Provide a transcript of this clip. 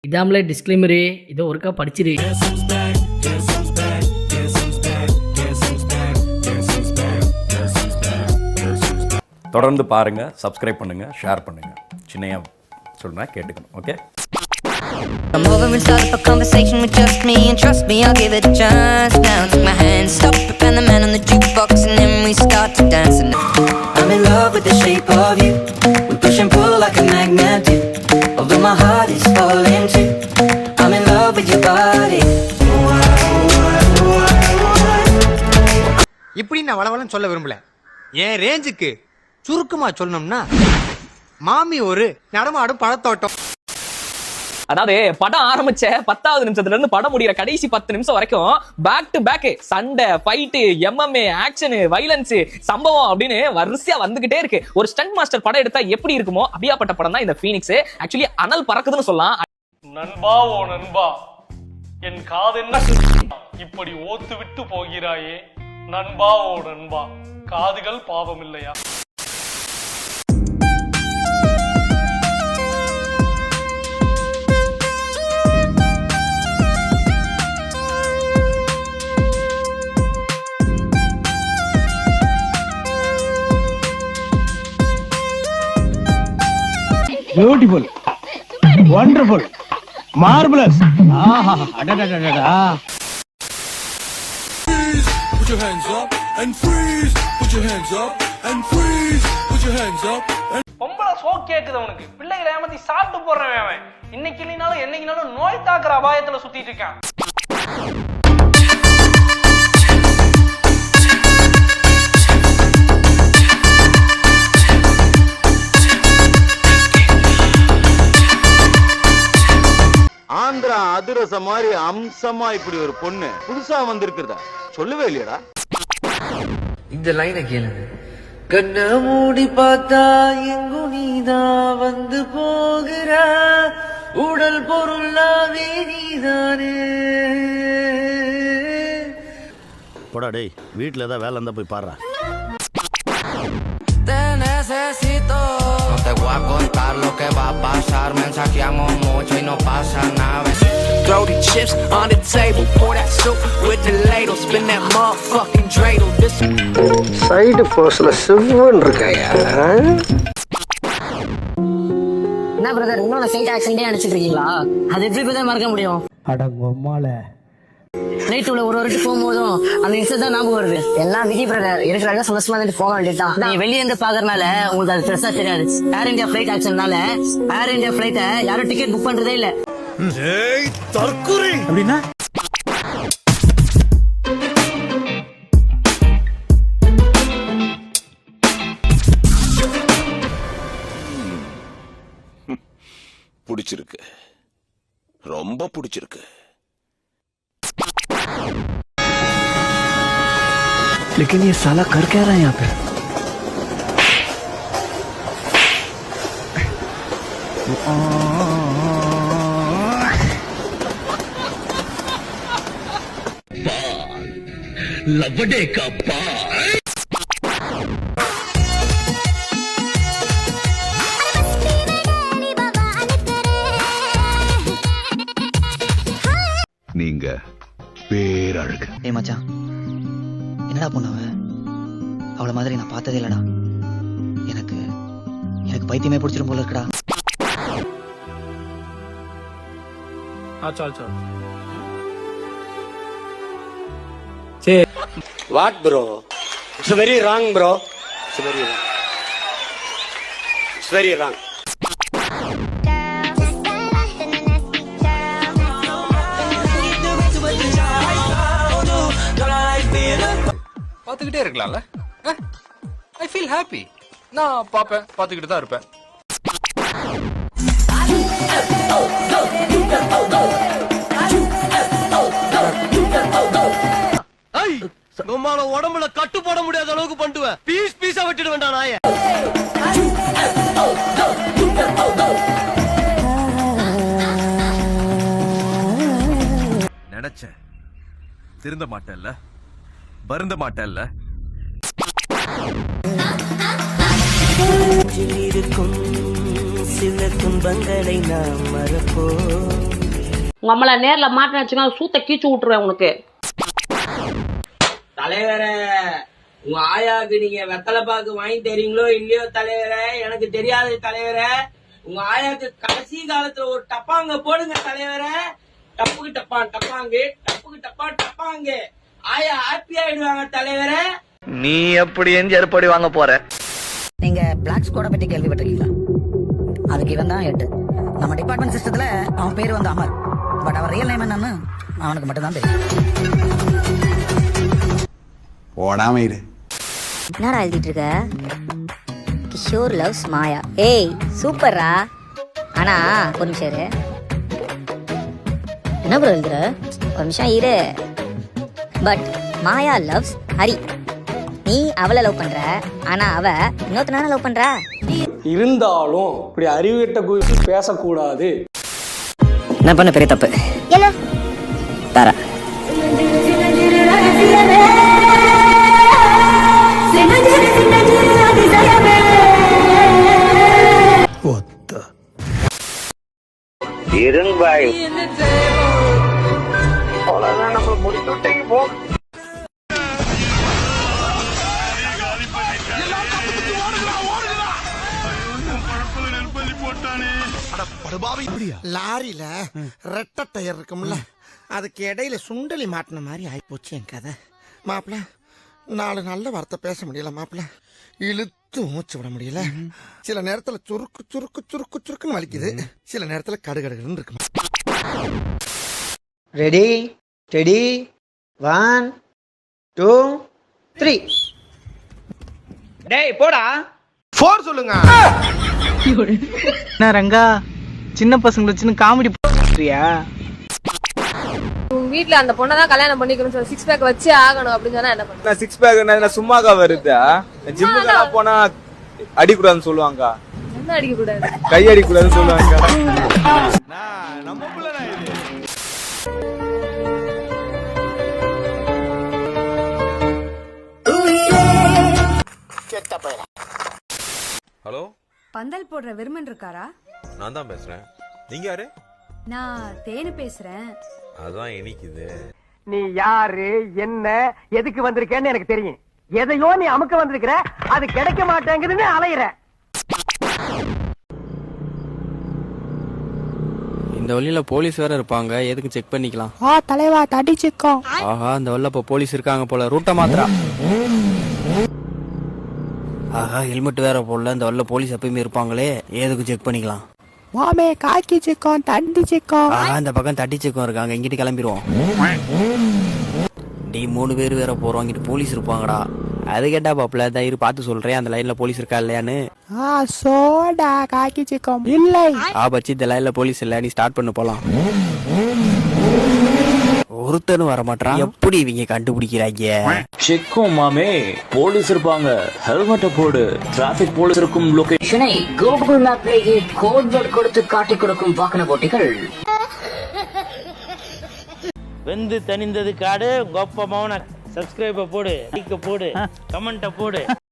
இதாமலே disclaimer இதோ ஒருக்கா படிச்சிரு. தொடர்ந்து பாருங்கள், சப்ஸ்கிரைப் பண்ணுங்கள், ஷேர் பண்ணுங்கள். சின்னையா சொல்கிறேன், கேட்டுக்கணும். Okay. Come over and start up a conversation with just me, and trust me, I'll give it a chance. Now take my hand, stop it, and the man on the jukebox, and then we start to dance. And I'm in love with the shape of you. We push and pull like a magnet do. Although my heart is falling too. I'm in love with your body. இப்படி நான் வளவளன்னு சொல்ல விரும்பல. என் ரேஞ்சுக்கு சுருக்கமா சொல்லணும்னா மாமி ஒரு நடமாடும் பழத்தோட்டம். அதாவது படம் ஆரம்பிச்ச 10வது நிமிஷத்துல இருந்து படம் முடிகிற கடைசி 10 நிமிஷம் வரைக்கும் பேக் டு பேக் சண்டை, ஃபைட்டு, MMA, ஆக்ஷன், வைலன்ஸ், சம்பவம் அப்படின்னு வரிசையா வந்துகிட்டே இருக்கு. ஒரு ஸ்டண்ட் மாஸ்டர் படம் எடுத்தா எப்படி இருக்குமோ அப்படியாப்பட்ட படம் தான் இந்த ஃபீனிக்ஸ். ஆக்சுவலி அனல் பறக்குதுன்னு சொல்லலாம். நண்பா ஓ நண்பா, என் காதென்ன இப்படி ஓத்து விட்டு போகிறாயே. நண்பா ஓ நண்பா, காதுகள் பாவம் இல்லையா? Beautiful, wonderful, marvellous. ஆஹா, அடடடடடா. Put your hands up and freeze. Put your hands up and freeze. Put your hands up. பொம்பளை சோ கேக்குது அவனுக்கு. பிள்ளைகளை ஏமாத்தி சாப்பிட்டு போறவன் அவன். இன்னைக்கு இல்லைனாலும் என்னைக்குனாலும் நோய் தாக்குற அபாயத்துல சுத்திட்டு இருக்கான். ஆந்திரா அதிரச மாதிரி அம்சமா இப்படி ஒரு பொண்ணு புதுசா வந்திருக்கிறதா சொல்லவே இல்லையடா. இந்த லைனை கேளுங்க. கண்ண மூடி பார்த்தா எங்கும் நீதான் வந்து போகிற, உடல் பொருளாவே நீதானே. போடா டேய், வீட்டுல ஏதாவது வேலை இருந்தா போய் பாரு. Te necesito. No te voy a contar lo que va a pasar. Mensajeamos mucho y no pasa nada. Throw the chips on the table. Pour that soup with the ladle. Spin that motherfucking dreidel. This side போஸ்ல சிவன் இருக்காயா? என்ன brother, இன்னொரு fake ஆக்சிடென்ட்டே அடிச்சிட்டு இருக்கீங்களா? அது எப்படி brother மறக்க முடியும்? அட பொம்மால நைட் உள்ள ஒரு வாட்டி போகும்போதும் அந்த இன்சிடென்ட் தான் ஞாபகம் வருது. எல்லாம் விதி பிரதர், இருக்கிறாங்க சந்தோஷமா இருந்து போக வேண்டியதுதான். நீங்க வெளியே இருந்து பாக்குறதுனால உங்களுக்கு அது பெருசா தெரியாது. ஏர் இந்தியா பிளைட் ஆக்சிடென்ட்னால ஏர் இந்தியா பிளைட்டை யாரும் டிக்கெட் புக் பண்றதே இல்ல. அப்படின்னா பிடிச்சிருக்கு, ரொம்ப பிடிச்சிருக்கு. लेकिन ये साला कर क्या रहा है यहाँ पे? लवडे का पाल. நீங்க பேரழகு. ஏ மச்சான், என்னடா பொண்ணவ? அவளை மாதிரி நான் பார்த்ததே இல்லடா. எனக்கு எனக்கு பைத்தியமே பிடிச்சிரும் போல இருக்குடா. What bro? It's very wrong bro. It's very wrong. It's very wrong. பாத்துக்கிட்டே இருக்கலாம்ல. I feel happy. நான் பாப்பேன், பாத்துக்கிட்டு தான் இருப்பேன். உடம்புல கட்டு போட முடியாத அளவுக்கு பண்ணுவேன். பீஸ் பீஸா விட்டுட்டு வேண்டாம் நாய. நினைச்சேன் திருந்த மாட்டேல்ல, வருந்த மாட்டேல்ல. இருக்கும் சில துன்பங்களை நாம் மறப்போம். உங்க அம்மளை நேர்ல மாட்டின வச்சுக்கோங்க, சூத்த கீச்சு விட்டுருவேன் உனக்கு. தலைவரே, உங்க ஆயாவுக்கு நீங்க வெத்தலை பாக்கு வாங்கி தரீங்களோ இல்லையோ தலைவரே, எனக்கு தெரியாது தலைவரே. உங்க ஆயாவுக்கு கடைசி காலத்துல ஒரு டப்பாங்க போடுங்க தலைவரே. டப்புக்கு டப்பான் டப்பாங்கு, டப்புக்கு டப்பான் டப்பாங்கு. ஆயா ஹாப்பி ஆயிடுவாங்க தலைவரே. நீ எப்படி செருப்படி வாங்க போற? நீங்க பிளாக் ஸ்குவாட பத்தி கேள்விப்பட்டிருக்கீங்களா? அதுக்கு இவன் தான் ஹெட். நம்ம டிபார்ட்மெண்ட் சிஸ்டத்துல அவன் பேர் வந்து அமர். பட் அவன் ரியல் நேம் என்னன்னு அவனுக்கு மட்டும் தான் தெரியும். ஓடாம இரு. என்னடா எழுதிட்டு இருக்க? கிஷோர் லவ்ஸ் மாயா. ஏய் சூப்பர்ரா. ஆனா ஒரு நிமிஷம் இரு. என்ன ப்ரோ எழுதுற? ஒரு நிமிஷம் இரு. But Maya loves Hari. நீ அவளை லவ் பண்ற, ஆனா அவ இன்னொருத்தனால லவ் பண்றா. இருந்தாலும் இப்படி அறிவுகட்ட குறித்து பேசக்கூடாது. என்ன பண்ண பெரிய தப்பு? என்ன தர இருங்பாய். லாரியில ரெட்டை டயர் இருக்கும்ல, அதுக்கு இடையில சுண்டலி மாட்டின மாதிரி ஆயிப்போச்சு என் கதை. மாப்பிள்ள, 4 நல்ல வார்த்தை பேச முடியல மாப்பிள்ள. இழுத்து மூச்சு விட முடியல. சில நேரத்துல சுருக்கு சுருக்கு சுருக்கு சுருக்குன்னு வலிக்குது, சில நேரத்துல கடுகடுன்னு இருக்கு. Ready ready 1 2 3. டேய் போடா 4 சொல்லுங்க. என்ன ரங்கா, சின்ன பசங்களை வச்சுன்னு காமெடி பண்றியா? உங்க வீட்ல அந்த பொண்ணை தான் கல்யாணம் பண்ணிக்கணும்னு சொல்லி 6 பேக் வச்சு ஆகணும் அப்படின்னு சொன்னா என்ன பண்ணுங்க? 6 பேக் சும்மாக்கா வருதா? ஜிம்முக்கு போனா அடிக்கூடாதுன்னு சொல்லுவாங்க. என்ன அடிக்க கூடாது? கை அடிக்கூடாதுன்னு சொல்லுவாங்க. நம்ம புள்ள இது. ஹலோ, பந்தல் போடுற விருமன் இருக்காரா? நான் தான் பேசுறேன். நீங்க யாரு? நான் தேனு பேசுறேன். அதான் இனிக்குது. நீ யாரு, என்ன, எதுக்கு வந்திருக்கேன்னு எனக்கு தெரியும். எதையோ நீ அமுக்க வந்திருக்கிற, அது கிடைக்க மாட்டேங்குதுன்னு அலையிற. இந்த வழியில போலீஸ் வேற இருப்பாங்க, எதுக்கு செக் பண்ணிக்கலாம். தலைவா தடிச்சுக்கோ. ஆஹா, இந்த வழியில இப்ப போலீஸ் இருக்காங்க போல. ரூட்ட மாத்திரா. ஆஹா, ஹெல்மெட் வேற போடல. இந்த வழியில போலீஸ் எப்பயுமே இருப்பாங்களே, எதுக்கு செக் பண்ணிக்கலாம். மாமே காக்கி சிக்கோம் தண்டி சிக்கோம். ஆஹா, இந்த பக்கம் தட்டி செக்கம் இருக்காங்க, இங்கிட்டு கிளம்பிடுவோம். டி 3 பேர் வேற போறோம், இங்கிட்டு போலீஸ் இருப்பாங்கடா. அது கேட்டா பாப்பல, தயிர் பார்த்து சொல்றேன் அந்த லைன்ல போலீஸ் இருக்கா இல்லையான்னு. சோடா காக்கி சிக்கோம் இல்லை. பச்சி இந்த லைன்ல போலீஸ் இல்ல, நீ ஸ்டார்ட் பண்ணு போலாம். ஒருத்தனும் வர மாட்டான், எப்படி இவங்க கண்டுபிடிக்கிறாங்க? செக்கும் மாமே, போலீஸ் இருப்பாங்க. ஹெல்மெட்டை போடு. டிராபிக் போலீஸ் இருக்கும் லொகேஷனை கூகுள் மேப்லேயே கோட் வேர்ட் கொடுத்து காட்டி கொடுக்கும் வாகன போட்டிகள். வெந்து தணிந்தது காடு. கொப்ப மௌன சப்ஸ்கிரைப போடு, லைக் போடு, கமெண்ட போடு.